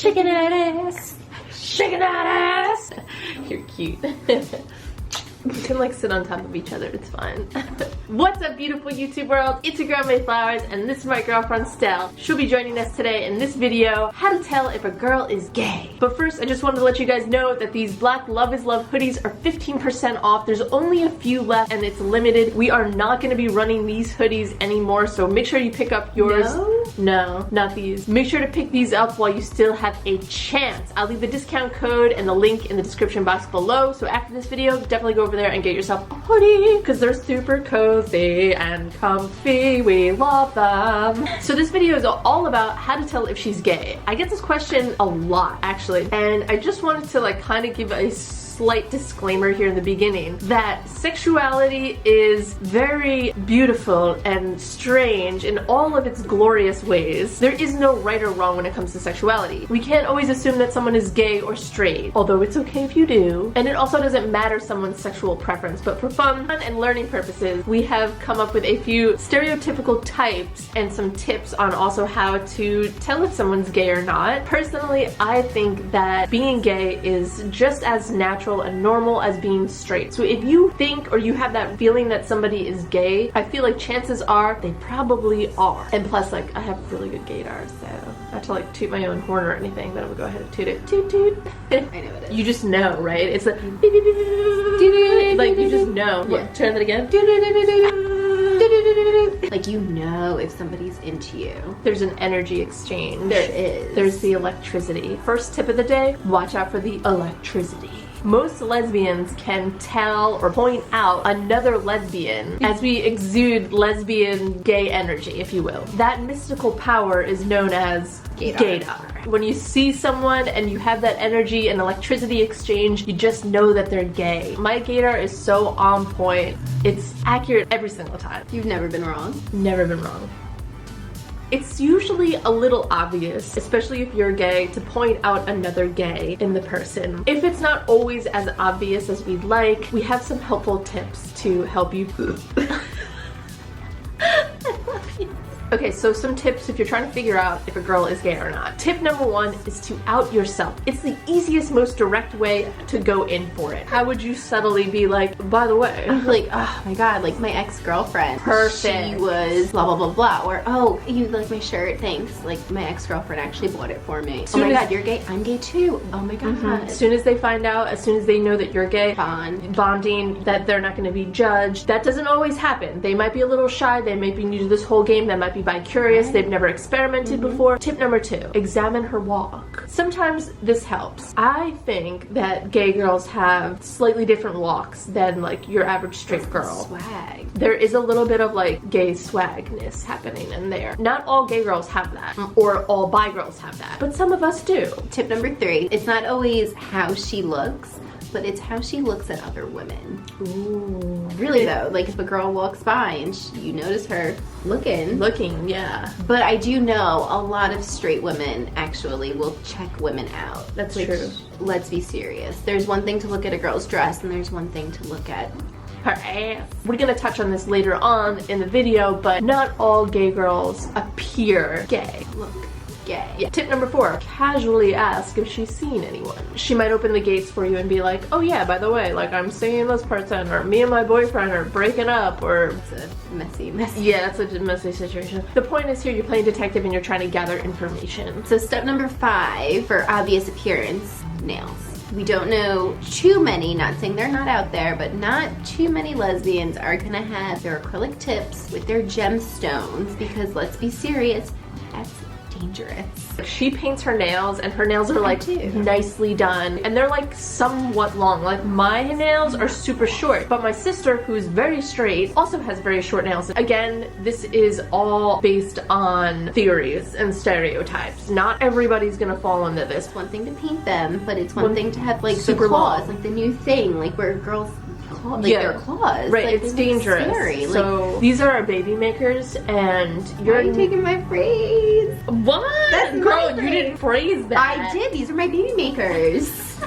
shaking that ass, shaking that ass. You're cute. We can like sit on top of each other, it's fine. What's up, beautiful YouTube world? It's your girl Mayflowers, and this is my girlfriend Stell. She'll be joining us today in this video, how to tell if a girl is gay. But first, I just wanted to let you guys know that these black Love is Love hoodies are 15% off. There's only a few left and it's limited. We are not gonna be running these hoodies anymore, so make sure you pick up yours. No, not these. Make sure to pick these up while you still have a chance. I'll leave the discount code and the link in the description box below, so after this video, definitely go over there and get yourself a hoodie because they're super cozy and comfy. We love them. So this video is all about how to tell if she's gay. I get this question a lot actually, and I just wanted to like kind of give a slight disclaimer here in the beginning that sexuality is very beautiful and strange in all of its glorious ways. There is no right or wrong when it comes to sexuality. We can't always assume that someone is gay or straight, although it's okay if you do. And it also doesn't matter someone's sexual preference, but for fun and learning purposes, we have come up with a few stereotypical types and some tips on also how to tell if someone's gay or not. Personally, I think that being gay is just as natural and normal as being straight. So if you think or you have that feeling that somebody is gay, I feel like chances are they probably are. And plus, like, I have really good gaydar, so not to like toot my own horn or anything, but I would go ahead and toot it. Toot toot. I know it is. You just know, right? It's like beep, beep, beep, beep, like you just know. Yeah. What, turn that again. Like you know if somebody's into you. There's an energy exchange. There is. There's the electricity. First tip of the day, watch out for the electricity. Most lesbians can tell or point out another lesbian as we exude lesbian gay energy, if you will. That mystical power is known as gaydar. When you see someone and you have that energy and electricity exchange, you just know that they're gay. My gaydar is so on point. It's accurate every single time. You've never been wrong? Never been wrong. It's usually a little obvious, especially if you're gay, to point out another gay in the person. If it's not always as obvious as we'd like, we have some helpful tips to help you. Okay, so some tips if you're trying to figure out if a girl is gay or not. Tip number one is to out yourself. It's the easiest, most direct way to go in for it. How would you subtly be like, by the way? I'm like, oh my god, like my ex-girlfriend. Perfect. She was blah blah blah blah. Or, oh, you like my shirt, thanks. Like my ex-girlfriend actually bought it for me. Oh my god, you're gay, I'm gay too. Oh my god. As soon as they find out, as soon as they know that you're gay, bonding, that they're not gonna be judged. That doesn't always happen. They might be a little shy, they might be new to this whole game, that might be bi-curious, they've never experimented before. Tip number two, examine her walk. Sometimes this helps. I think that gay girls have slightly different walks than like your average straight girl. Swag. There is a little bit of like gay swagness happening in there. Not all gay girls have that, or all bi girls have that, but some of us do. Tip number three, it's not always how she looks, but it's how she looks at other women. Ooh. Really though, like if a girl walks by and you notice her looking, yeah. But I do know a lot of straight women actually will check women out. That's true. Let's be serious. There's one thing to look at a girl's dress and there's one thing to look at her ass. We're gonna touch on this later on in the video, but not all gay girls appear gay. Look gay. Yeah. Tip number four, casually ask if she's seen anyone. She might open the gates for you and be like, oh yeah, by the way, like I'm seeing this person, or me and my boyfriend are breaking up, or it's a messy. Yeah, that's a messy situation. The point is here, you're playing detective and you're trying to gather information. So step number five, for obvious appearance, nails. We don't know too many, not saying they're not out there, but not too many lesbians are gonna have their acrylic tips with their gemstones, because let's be serious, that's dangerous. She paints her nails and her nails are like nicely done, and they're like somewhat long. Like my nails are super short, but my sister, who's very straight, also has very short nails. Again, this is all based on theories and stereotypes. Not everybody's gonna fall into this. It's one thing to paint them, but it's one thing to have like super the claws, long. like the new thing, like where girls their claws. Right, like, it's dangerous. Scary. So like, these are our baby makers, and you're taking my phrase. What? That's girl, you didn't phrase that. I did. These are my baby makers.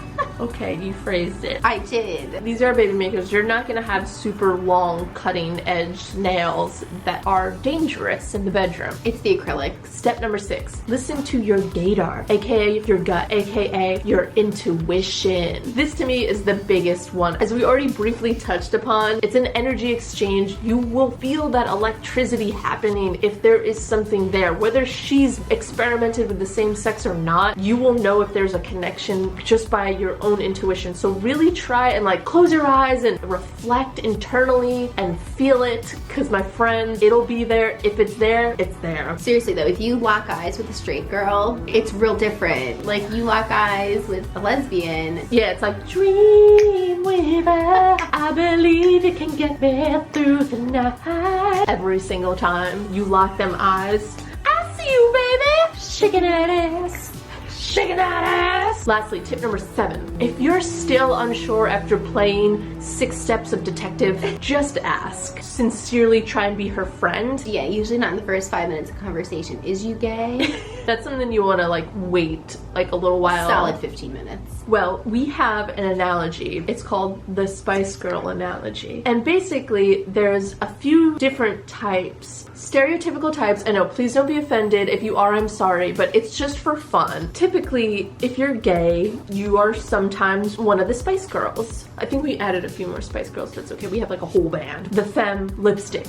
Okay, you phrased it. I did. These are baby makers. You're not gonna have super long cutting edge nails that are dangerous in the bedroom. It's the acrylics. Step number 6, listen to your gaydar, aka your gut, aka your intuition. This to me is the biggest one. As we already briefly touched upon, it's an energy exchange. You will feel that electricity happening if there is something there. Whether she's experimented with the same sex or not, you will know if there's a connection just by your own intuition. So really try and like close your eyes and reflect internally and feel it, because my friends, it'll be there. If it's there, it's there. Seriously though, if you lock eyes with a straight girl, it's real different. Like you lock eyes with a lesbian. Yeah, it's like dream weaver, I believe it can get me through the night. Every single time you lock them eyes, I see you, baby, shaking that ass. Shaking that ass. Lastly, tip number 7. If you're still unsure after playing 6 steps of detective, just ask. Sincerely try and be her friend. Yeah, usually not in the first 5 minutes of conversation. Is you gay? That's something you want to like wait like a little while. Solid 15 minutes. Well, we have an analogy. It's called the Spice Girl analogy. And basically, there's a few different types. Stereotypical types, and no, please don't be offended. If you are, I'm sorry, but it's just for fun. Typically, if you're gay, you are sometimes one of the Spice Girls. I think we added a few more Spice Girls, but it's okay. We have like a whole band. The femme lipstick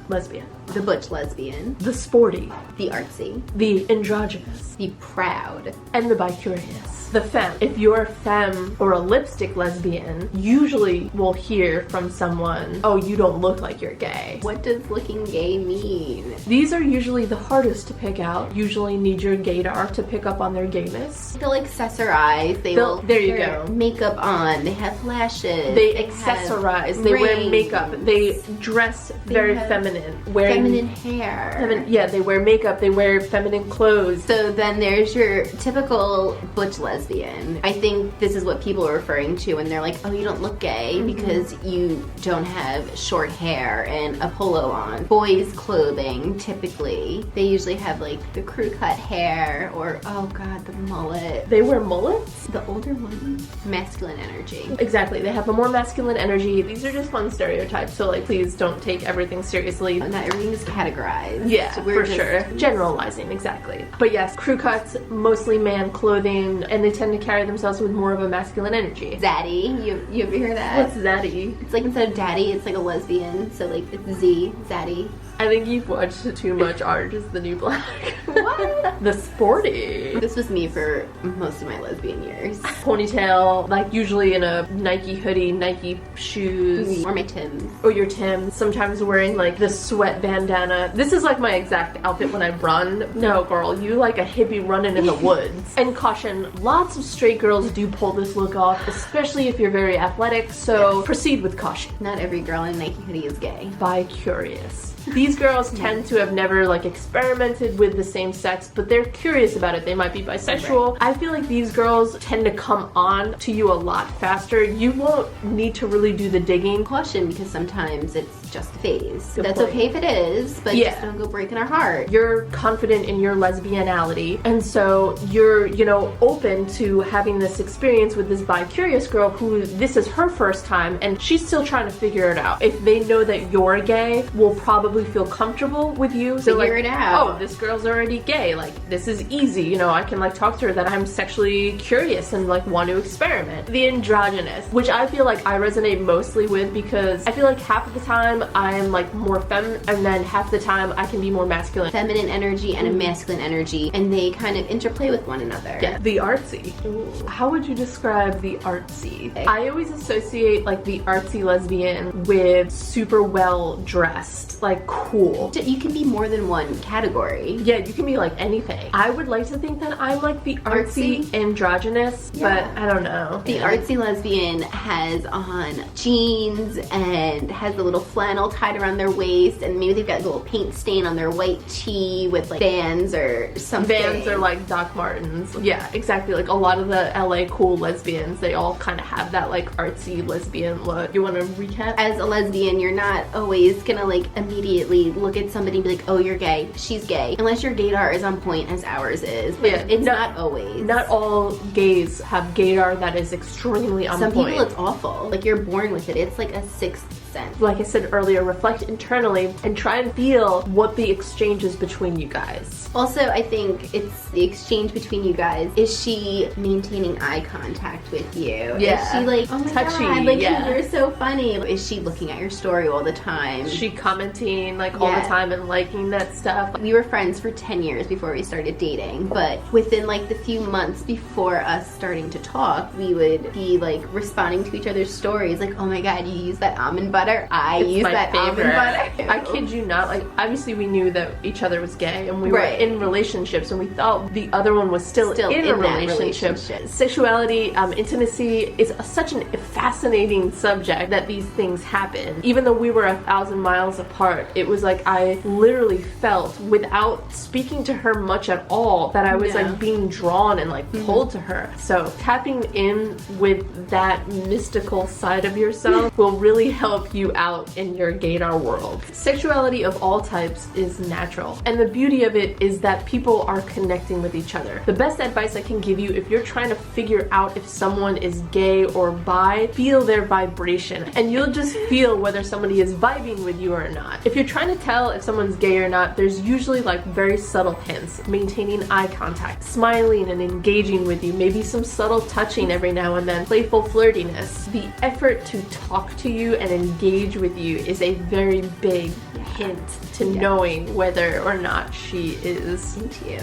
lesbian. The butch lesbian. The sporty. The artsy. The androgynous. The proud. And the bi-curious. The femme. If you're a femme or a lipstick lesbian, usually we'll hear from someone, oh, you don't look like you're gay. What does looking gay mean? These are usually the hardest to pick out. Usually need your gaydar to pick up on their gayness. They'll accessorize. There you go. Makeup on. They have lashes. They accessorize. They wear makeup. They dress very feminine. Feminine hair. Yeah, they wear makeup. They wear feminine clothes. So then there's your typical butch lesbian. I think this is what people are referring to when they're like, oh, you don't look gay because you don't have short hair and a polo on. Boys' clothing, typically, they usually have like the crew cut hair or, oh god, the mullet. They wear mullets? The older ones. Masculine energy. Exactly. They have a more masculine energy. These are just fun stereotypes, so like please don't take everything seriously. Not everything is categorized. Yeah, for sure. Generalizing, exactly. But yes, crew cuts, mostly man clothing, and they tend to carry themselves with more of a masculine energy. Zaddy, you ever hear that? What's zaddy? It's like instead of daddy, it's like a lesbian, so like it's Z, zaddy. I think you've watched too much Orange is the New Black. What? The sporty. This was me for most of my lesbian years. Ponytail, like usually in a Nike hoodie, Nike shoes. Or my Timbs. Or your Timbs. Sometimes wearing like the sweat bandana. This is like my exact outfit when I run. No, girl, you like a hippie running in the woods. And caution, lots of straight girls do pull this look off, especially if you're very athletic, so proceed with caution. Not every girl in a Nike hoodie is gay. Bi-curious. These girls tend to have never like experimented with the same sex, but they're curious about it. They might be bisexual. Right. I feel like these girls tend to come on to you a lot faster. You won't need to really do the digging. Caution, because sometimes it's just a phase. That's okay if it is, but just don't go breaking our heart. You're confident in your lesbianality, and so you're, you know, open to having this experience with this bi-curious girl who this is her first time, and she's still trying to figure it out. If they know that you're gay, will probably feel comfortable with you. So figure it out. Oh, this girl's already gay. Like, this is easy. You know, I can like talk to her that I'm sexually curious and like want to experiment. The androgynous, which I feel like I resonate mostly with because I feel like half of the time I'm like more femme, and then half the time I can be more masculine. Feminine energy and a masculine energy, and they kind of interplay with one another. Yeah. The artsy. Ooh. How would you describe the artsy? I always associate like the artsy lesbian with super well dressed, like cool. You can be more than one category. Yeah, you can be like anything. I would like to think that I'm like the artsy androgynous, but I don't know. The artsy lesbian has on jeans and has the little phlegm flannel tied around their waist, and maybe they've got a little paint stain on their white tee with like Vans or something. Vans or like Doc Martens. Yeah, exactly. Like a lot of the LA cool lesbians, they all kind of have that like artsy lesbian look. You want to recap? As a lesbian, you're not always gonna like immediately look at somebody and be like, oh, you're gay, she's gay, unless your gaydar is on point as ours is. But yeah, it's not always. Not all gays have gaydar that is extremely on point. Some people it's awful. Like you're born with it. It's like a sixth sense. Like I said earlier, reflect internally and try and feel what the exchange is between you guys. Also, I think it's the exchange between you guys. Is she maintaining eye contact with you? Yeah. Is she like, oh my touchy, god, like yeah. you're so funny? Is she looking at your story all the time? Is she commenting like all the time and liking that stuff? We were friends for 10 years before we started dating, but within like the few months before us starting to talk, we would be like responding to each other's stories like, oh my god, you use that almond butter? I use that almond butter. I kid you not, like obviously we knew that each other was gay and we were in relationships and we thought the other one was still in a relationship. Sexuality, intimacy is such a fascinating subject that these things happen. Even though we were 1,000 miles apart, it was like I literally felt without speaking to her much at all that I was like being drawn and like pulled to her. So tapping in with that mystical side of yourself will really help you out in your gaydar world. Sexuality of all types is natural, and the beauty of it is that people are connecting with each other. The best advice I can give you if you're trying to figure out if someone is gay or bi, feel their vibration, and you'll just feel whether somebody is vibing with you or not. If you're trying to tell if someone's gay or not, there's usually like very subtle hints. Maintaining eye contact, smiling and engaging with you, maybe some subtle touching every now and then, playful flirtiness. The effort to talk to you and engage with you is a very big hint to knowing whether or not she is into you.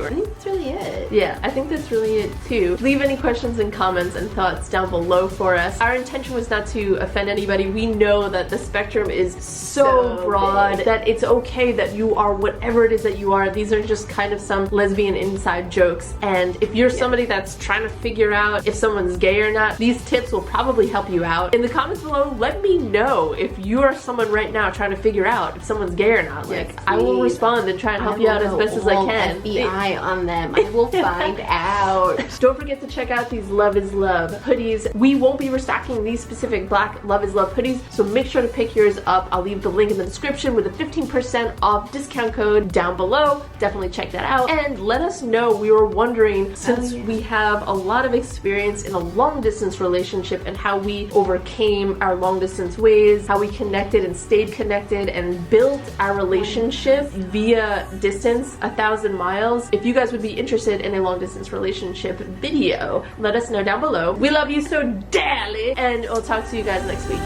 I think that's really it. Yeah, I think that's really it too. Leave any questions and comments and thoughts down below for us. Our intention was not to offend anybody. We know that the spectrum is so broad that it's okay that you are whatever it is that you are. These are just kind of some lesbian inside jokes, and if you're somebody that's trying to figure out if someone's gay or not, these tips will probably help you out. In the comments below, let me know if you are someone right now trying to figure out if someone's gay or not. Like, I will respond and try and help you out as best as I can. FBI on them. I will find out. Don't forget to check out these Love is Love hoodies. We won't be restocking these specific black Love is Love hoodies, so make sure to pick yours up. I'll leave the link in the description with a 15% off discount code down below. Definitely check that out. And let us know, we were wondering, since we have a lot of experience in a long distance relationship and how we overcame our long distance ways, how we connected and stayed connected and built our relationship via distance 1,000 miles. If you guys would be interested in a long distance relationship video, let us know down below. We love you so dearly, and we'll talk to you guys next week.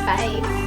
Bye.